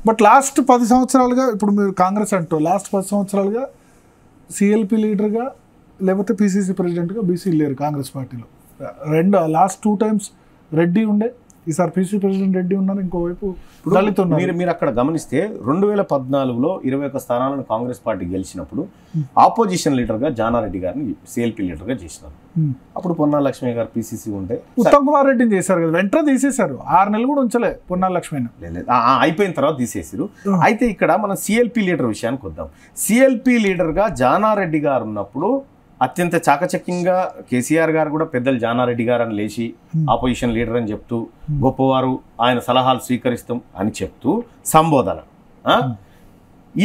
But last 10 సంవత్సరాలుగా ఇప్పుడు మీరు కాంగ్రెస్ అంటూ లాస్ట్ 10 సంవత్సరాలుగా సిఎల్పి లీడర్గా లేకపోతే పిసిసి ప్రెసిడెంట్గా బీసీ లేరు కాంగ్రెస్ పార్టీలో. లాస్ట్ 2 times రెడ్డి ఉండే, ఈసారి పిసిసి ప్రెసిడెంట్ రెడ్డి ఉన్నారు, ఇంకోవైపు దళిత్ ఉన్నారు. మీరు అక్కడ గమనిస్తే 2014లో 21 స్థానాలను కాంగ్రెస్ పార్టీ గెలిచినప్పుడు ఆపోజిషన్ లీడర్గా జానారెడ్డి గారిని సిఎల్పి లీడర్గా చేసినారు. అప్పుడు పొన్నాల లక్ష్మి గారు పిసిసి ఉంటే ఉత్తమ్ కుమార్ రెడ్డిని చేశారు కదా, వెంటనే తీసేశారు. 6 నెలలు కూడా ఉంచలే పొన్నాల లక్ష్మిని. అయిపోయిన తర్వాత తీసేసారు. అయితే ఇక్కడ మనం సిఎల్పి లీడర్ విషయానికి వద్దాం. సిఎల్పి లీడర్గా జానారెడ్డి గారు ఉన్నప్పుడు అత్యంత చాకచక్యంగా కేసీఆర్ గారు కూడా పెద్దలు జానారెడ్డి గారు అని లేచి ఆపోజిషన్ లీడర్ అని చెప్తూ గొప్పవారు, ఆయన సలహాలు స్వీకరిస్తాం అని చెప్తూ సంబోధన.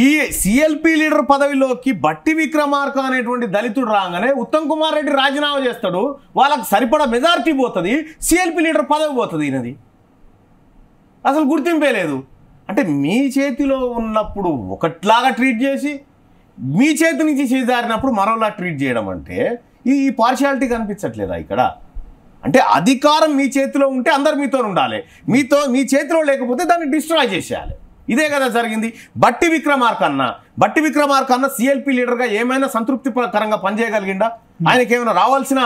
ఈ సిఎల్పి లీడర్ పదవిలోకి బట్టి విక్రమార్క అనేటువంటి దళితుడు రాగానే ఉత్తమ్ కుమార్ రెడ్డి రాజీనామా చేస్తాడు, వాళ్ళకి సరిపడా మెజారిటీ పోతుంది, సిఎల్పి లీడర్ పదవి పోతుంది. ఈయనది అసలు గుర్తింపే లేదు. అంటే మీ చేతిలో ఉన్నప్పుడు ఒకట్లాగా ట్రీట్ చేసి మీ చేతి నుంచి చేజారినప్పుడు మరోలా ట్రీట్ చేయడం అంటే ఈ పార్షియాలిటీ కనిపించట్లేదా ఇక్కడ? అంటే అధికారం మీ చేతిలో ఉంటే అందరు మీతో ఉండాలి, మీ చేతిలో లేకపోతే దాన్ని డిస్ట్రాయ్ చేసేయాలి. ఇదే కదా జరిగింది. బట్టి విక్రమార్క అన్న సిఎల్పి లీడర్గా ఏమైనా సంతృప్తికరంగా పనిచేయగలిగిందా? ఆయనకి ఏమైనా రావాల్సిన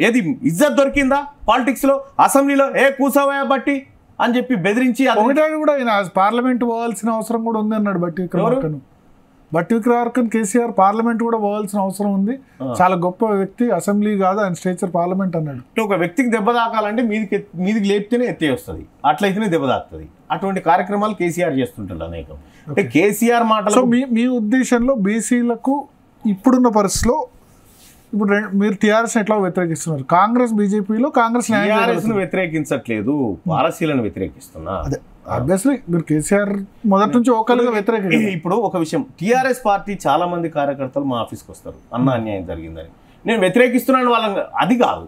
ఏది ఇజ్జత్ దొరికిందా పాలిటిక్స్లో? అసెంబ్లీలో కూసవయా బట్టి అని చెప్పి బెదిరించి కూడా ఆయన పార్లమెంట్ పోవాల్సిన అవసరం కూడా ఉంది అన్నాడు బట్టి విక్రమార్కన్. కేసీఆర్ పార్లమెంట్ కూడా పోవాల్సిన అవసరం ఉంది, చాలా గొప్ప వ్యక్తి, అసెంబ్లీ కాదు ఆయన స్టేచర్ పార్లమెంట్ అన్నాడు. ఒక వ్యక్తికి దెబ్బ తాకాలంటే మీదికి లేపితేనే ఎత్తే వస్తుంది, అట్లయితేనే దెబ్బ తాకుతుంది. అటువంటి కార్యక్రమాలు కేసీఆర్ చేస్తుంటాడు అనేకం. అంటే కేసీఆర్ మాటలు. మీ ఉద్దేశంలో బీసీలకు ఇప్పుడున్న పరిస్థితిలో ఇప్పుడు మీరు టీఆర్ఎస్ ఎట్లా వ్యతిరేకిస్తున్నారు? కాంగ్రెస్ బీజేపీలో కాంగ్రెస్ వ్యతిరేకించట్లేదు, పాలసీలను వ్యతిరేకిస్తున్నా. ఆబ్వియస్లీ మీరు కేసీఆర్ మొదటి నుంచి ఒకరిగా వ్యతిరేక. ఇప్పుడు ఒక విషయం, టీఆర్ఎస్ పార్టీ చాలా మంది కార్యకర్తలు మా ఆఫీస్కి వస్తారు, అన్న అన్యాయం జరిగిందని. నేను వ్యతిరేకిస్తున్నాను వాళ్ళని, అది కాదు.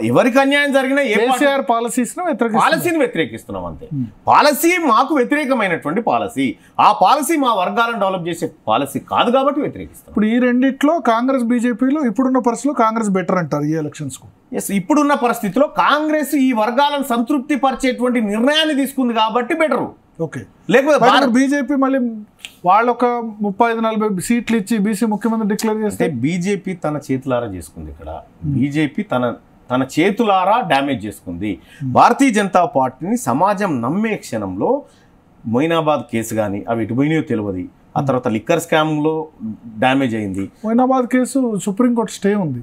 ఎవరికి అన్యాయం జరిగినా కేసీఆర్ పాలసీని వ్యతిరేకిస్తున్నాం అంతే. పాలసీ మాకు వ్యతిరేకమైనటువంటి పాలసీ, ఆ పాలసీ మా వర్గాలను డెవలప్ చేసే పాలసీ కాదు కాబట్టి వ్యతిరేకిస్తాం. ఇప్పుడు ఈ రెండిట్లో కాంగ్రెస్ బీజేపీలో ఇప్పుడున్న పరిస్థితిలో కాంగ్రెస్ బెటర్ అంటారు ఈ ఎలక్షన్స్ కు? ఎస్, ఇప్పుడున్న పరిస్థితిలో కాంగ్రెస్ ఈ వర్గాలను సంతృప్తి పరిచేటువంటి నిర్ణయాన్ని తీసుకుంది కాబట్టి బెటరు. ఓకే, లేకపోతే బీజేపీ మళ్ళీ వాళ్ళొక 35-40 సీట్లు ఇచ్చి బీసీ ముఖ్యమంత్రి డిక్లేర్ చేస్తే బీజేపీ తన చేతులారా చేసుకుంది. ఇక్కడ బీజేపీ తన చేతులారా డ్యామేజ్ చేసుకుంది. భారతీయ జనతా పార్టీని సమాజం నమ్మే క్షణంలో మొయినాబాద్ కేసు కానీ అవి ఎటు పోయినాయో తెలియదు. ఆ తర్వాత లిక్కర్ స్కామ్లో డ్యామేజ్ అయింది. మొయినాబాద్ కేసు సుప్రీంకోర్టు స్టే ఉంది.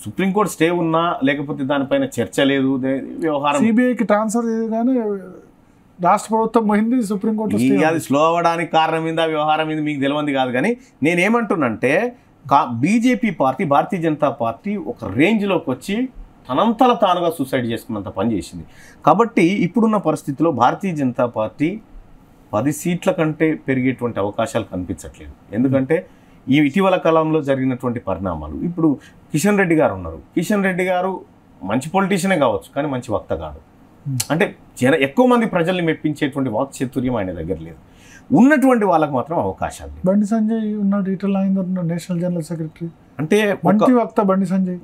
సుప్రీంకోర్టు స్టే ఉన్నా లేకపోతే దానిపైన చర్చ లేదు. వ్యవహారం సిబిఐకి ట్రాన్స్ఫర్ చేయగానే రాష్ట్ర ప్రభుత్వం పోయింది, సుప్రీంకోర్టు. అది స్లో అవ్వడానికి కారణం ఏంది, ఆ వ్యవహారం ఏంది మీకు తెలియంది కాదు. కానీ నేనేమంటున్నంటే BJP party, Bharatiya Janata party ఒక రేంజ్లోకి వచ్చి తనంతల తానుగా సూసైడ్ చేసుకున్నంత పని చేసింది. కాబట్టి ఇప్పుడున్న పరిస్థితిలో భారతీయ జనతా పార్టీ 10 సీట్ల కంటే పెరిగేటువంటి అవకాశాలు కనిపించట్లేదు. ఎందుకంటే ఈ ఇటీవల కాలంలో జరిగినటువంటి పరిణామాలు. ఇప్పుడు కిషన్ రెడ్డి గారు ఉన్నారు. కిషన్ రెడ్డి గారు మంచి పొలిటీషియనే కావచ్చు, కానీ మంచి వక్త కాదు. అంటే ఎక్కువ మంది ప్రజల్ని మెప్పించేటువంటి వాక్ చాతుర్యం ఆయన దగ్గర లేదు. ఉన్నటువంటి వాళ్ళకి మాత్రం అవకాశాలు. బండి సంజయ్ ఉన్నాడు, ఈటల రాజేందర్ ఉన్నాడు, నేషనల్ జనరల్ సెక్రటరీ, అంటే మంచి వక్త బండి సంజయ్.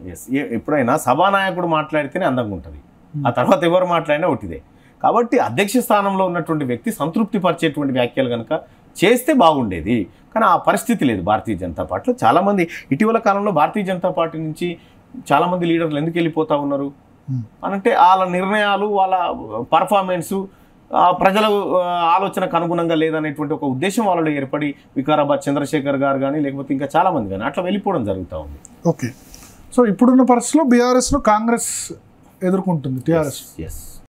ఎప్పుడైనా సభానాయకుడు మాట్లాడితేనే అందంగా ఉంటుంది, ఆ తర్వాత ఎవరు మాట్లాడినా ఒకటిదే. కాబట్టి అధ్యక్ష స్థానంలో ఉన్నటువంటి వ్యక్తి సంతృప్తి పరిచేటువంటి వ్యాఖ్యలు కనుక చేస్తే బాగుండేది. కానీ ఆ పరిస్థితి లేదు భారతీయ జనతా పార్టీలో. చాలామంది ఇటీవల కాలంలో భారతీయ జనతా పార్టీ నుంచి చాలామంది లీడర్లు ఎందుకు వెళ్ళిపోతూ ఉన్నారు అనంటే వాళ్ళ నిర్ణయాలు, వాళ్ళ పర్ఫార్మెన్సు ప్రజల ఆలోచనకు అనుగుణంగా లేదనేటువంటి ఒక ఉద్దేశం వాళ్ళలో ఏర్పడి వికారాబాద్ చంద్రశేఖర్ గారు కానీ లేకపోతే ఇంకా చాలామంది కానీ అట్లా వెళ్ళిపోవడం జరుగుతూ ఉంది. ఓకే, సో ఇప్పుడున్న పరిస్థితిలో బీఆర్ఎస్లో కాంగ్రెస్ ఎదుర్కొంటుంది టీఆర్ఎస్. ఎస్.